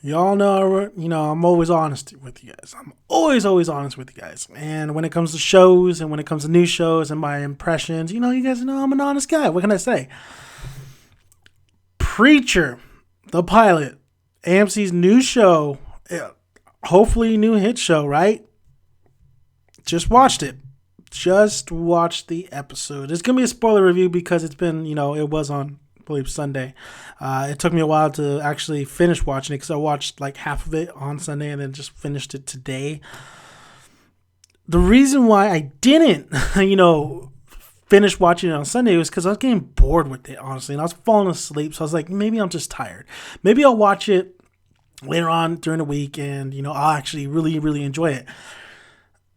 Y'all know, I'm always honest with you guys. I'm always honest with you guys. And when it comes to shows and when it comes to new shows and my impressions, you guys know I'm an honest guy. What can I say? Preacher, the pilot, AMC's new show, hopefully new hit show, right? Just watched it. Just watched the episode. It's gonna be a spoiler review because it's been, it was on, I believe, Sunday. It took me a while to actually finish watching it because I watched like half of it on Sunday and then just finished it today. The reason why I didn't, finish watching it on Sunday was because I was getting bored with it, honestly, and I was falling asleep. So I was like, maybe I'm just tired. Maybe I'll watch it later on during the week, and I'll actually really enjoy it.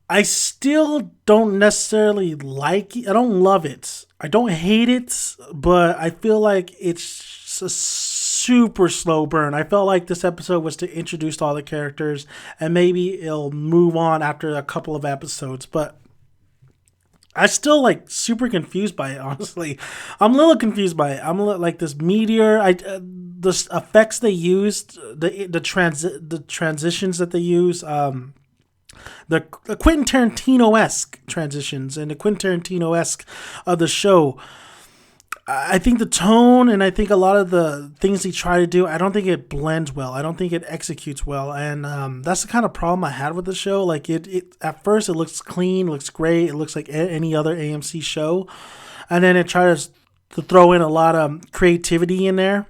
I still don't necessarily like it. I don't love it. I don't hate it, but I feel like it's a super slow burn. I felt like this episode was to introduce all the characters and maybe it'll move on after a couple of episodes, but I still like super confused by it. Honestly, I'm a little confused by it. I'm a little, like this meteor. The effects they used, the transitions that they use. The Quentin Tarantino esque transitions and the Quentin Tarantino esque of the show. I think the tone and I think a lot of the things he tried to do, I don't think it blends well. I don't think it executes well, and that's the kind of problem I had with the show. Like it at first it looks clean, looks great, it looks like any other AMC show, and then it tries to throw in a lot of creativity in there,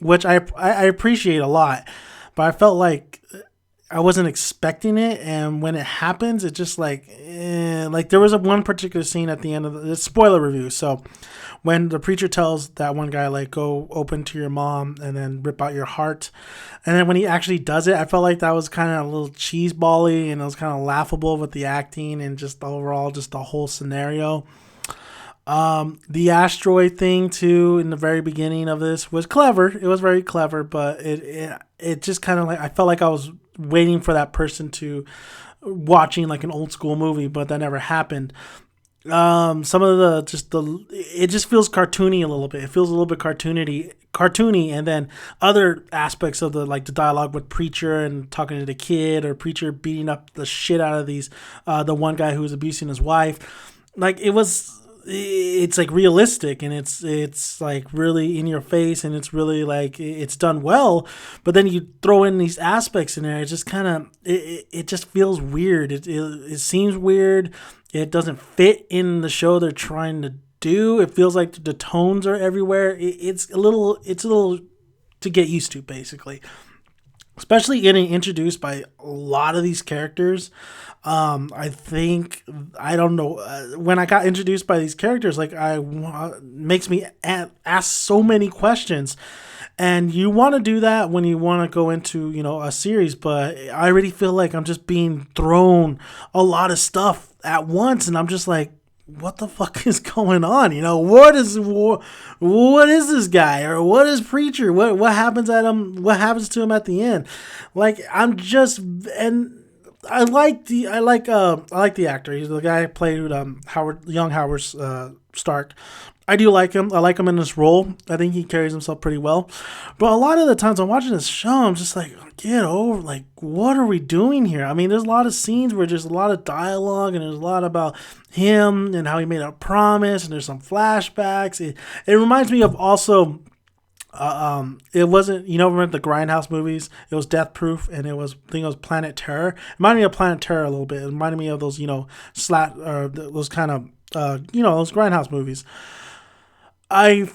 which I appreciate a lot, but I felt like I wasn't expecting it, and when it happens, it just like there was one particular scene at the end of the spoiler review. So when the preacher tells that one guy like go open to your mom and then rip out your heart, and then when he actually does it, I felt like that was kind of a little cheesebally and it was kind of laughable with the acting and just overall just the whole scenario. The asteroid thing too in the very beginning of this was clever. It was very clever, but it just kind of like I felt like I was waiting for that person to watching like an old school movie, but that never happened. Some of it just feels cartoony a little bit. It feels a little bit cartoony, and then other aspects of the dialogue with preacher and talking to the kid or preacher beating up the shit out of the one guy who was abusing his wife. Like it's like realistic and it's like really in your face and it's really like it's done well, but then you throw in these aspects in there, it just kind of it just feels weird. It seems weird. It doesn't fit in the show they're trying to do. It feels like the tones are everywhere. It's a little to get used to, basically, especially getting introduced by a lot of these characters. I think I don't know when I got introduced by these characters, like makes me ask so many questions, and you want to do that when you want to go into a series, but I already feel like I'm just being thrown a lot of stuff at once, and I'm just like, what the fuck is going on? What is this guy or what is preacher? What happens at him? What happens to him at the end? Like I'm just and. I like the actor. He's the guy who played Howard Stark. I do like him. I like him in this role. I think he carries himself pretty well. But a lot of the times I'm watching this show, I'm just like, get over. Like, what are we doing here? I mean, there's a lot of scenes where there's a lot of dialogue and there's a lot about him and how he made a promise, and there's some flashbacks. It reminds me of also it wasn't, remember the Grindhouse movies? It was Death Proof, and I think it was Planet Terror. It reminded me of Planet Terror a little bit. It reminded me of those, those kind of, those Grindhouse movies. I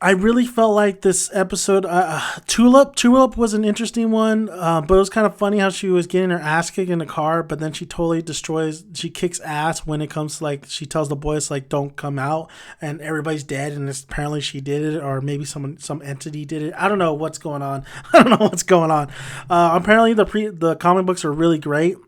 I really felt like this episode, Tulip was an interesting one, but it was kind of funny how she was getting her ass kicked in the car, but then she totally she kicks ass when it comes to like, she tells the boys like, don't come out, and everybody's dead, and apparently she did it, or maybe some entity did it. I don't know what's going on. I don't know what's going on. Apparently the comic books are really great.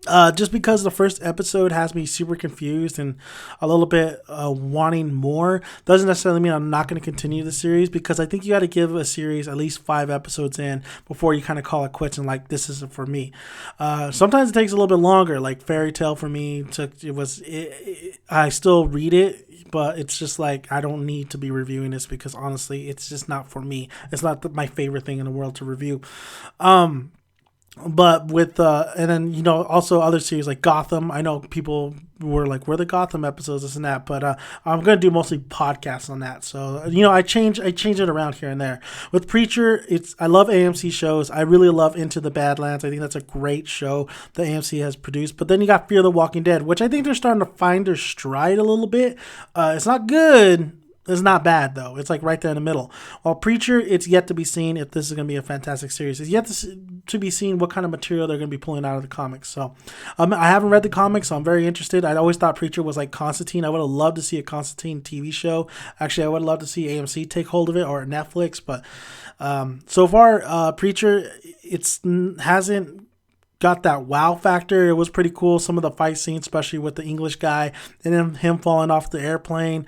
Just because the first episode has me super confused and a little bit wanting more, doesn't necessarily mean I'm not going to continue the series, because I think you got to give a series at least 5 episodes in before you kind of call it quits and like, this isn't for me. Sometimes it takes a little bit longer. Like Fairy Tale for me I still read it, but it's just like, I don't need to be reviewing this because honestly, it's just not for me. It's not my favorite thing in the world to review. But with and then also other series like Gotham. I know people were like, "Where are the Gotham episodes?" This and that, but I'm gonna do mostly podcasts on that. So I change it around here and there. With Preacher, I love AMC shows. I really love Into the Badlands. I think that's a great show that AMC has produced. But then you got Fear the Walking Dead, which I think they're starting to find their stride a little bit. It's not good. It's not bad, though. It's like right there in the middle. While Preacher, it's yet to be seen if this is going to be a fantastic series. It's yet to be seen what kind of material they're going to be pulling out of the comics. So I haven't read the comics, so I'm very interested. I always thought Preacher was like Constantine. I would have loved to see a Constantine TV show. Actually, I would have loved to see AMC take hold of it, or Netflix. But so far, Preacher, hasn't got that wow factor. It was pretty cool. Some of the fight scenes, especially with the English guy and then him falling off the airplane.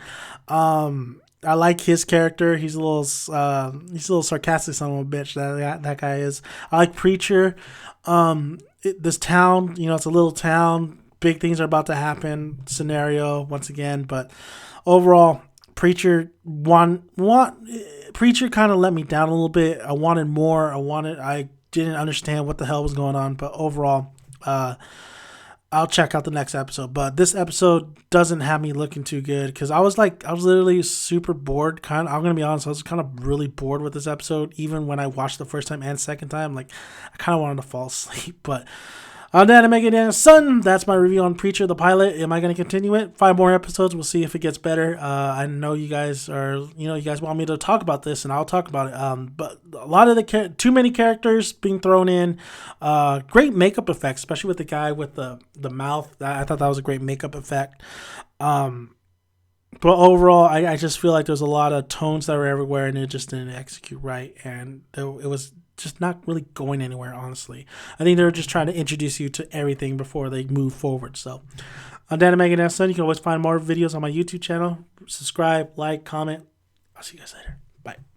I like his character. He's a little sarcastic son of a bitch. That guy is. I like Preacher. This town, it's a little town. Big things are about to happen. Scenario once again, but overall, Preacher Preacher kind of let me down a little bit. I wanted more. I didn't understand what the hell was going on, but overall, I'll check out the next episode. But this episode doesn't have me looking too good because I was literally super bored. I'm gonna be honest, I was kind of really bored with this episode. Even when I watched the first time and second time, like I kind of wanted to fall asleep. But on that, I'm making it son. That's my review on Preacher, the pilot. Am I going to continue it? 5 more episodes. We'll see if it gets better. I know you guys you guys want me to talk about this, and I'll talk about it. But a lot of too many characters being thrown in. Great makeup effects, especially with the guy with the mouth. I thought that was a great makeup effect. But overall, I just feel like there's a lot of tones that were everywhere, and it just didn't execute right, and it was just not really going anywhere, honestly. I think they're just trying to introduce you to everything before they move forward. So, I'm Dan and Megan Son. You can always find more videos on my YouTube channel. Subscribe, like, comment. I'll see you guys later. Bye.